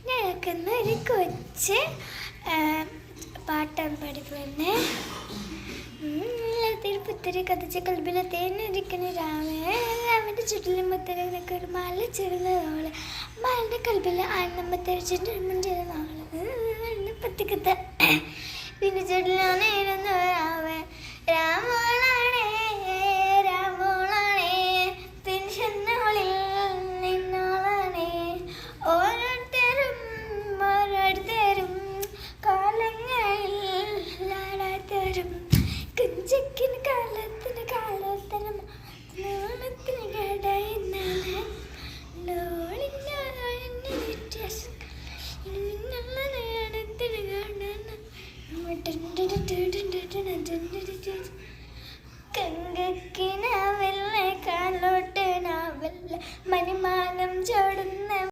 ഞങ്ങൾക്കൊന്നൊരു കൊച്ച് പാട്ടാണ് പഠിപ്പിന്നെ. തിരുപ്പത്തിരി കത്തിച്ച കൽബിലെ തേനൊരിക്കണ രാമന്റെ ചുറ്റിലും മുത്തരനൊക്കെ ഒരു മാല ചെറുതോള് മാലിന്റെ കൽബിലെ ആനന്ദ പത്തിക്കത്ത പിന്നെ ചുറ്റിലാണ് രാമനാണ്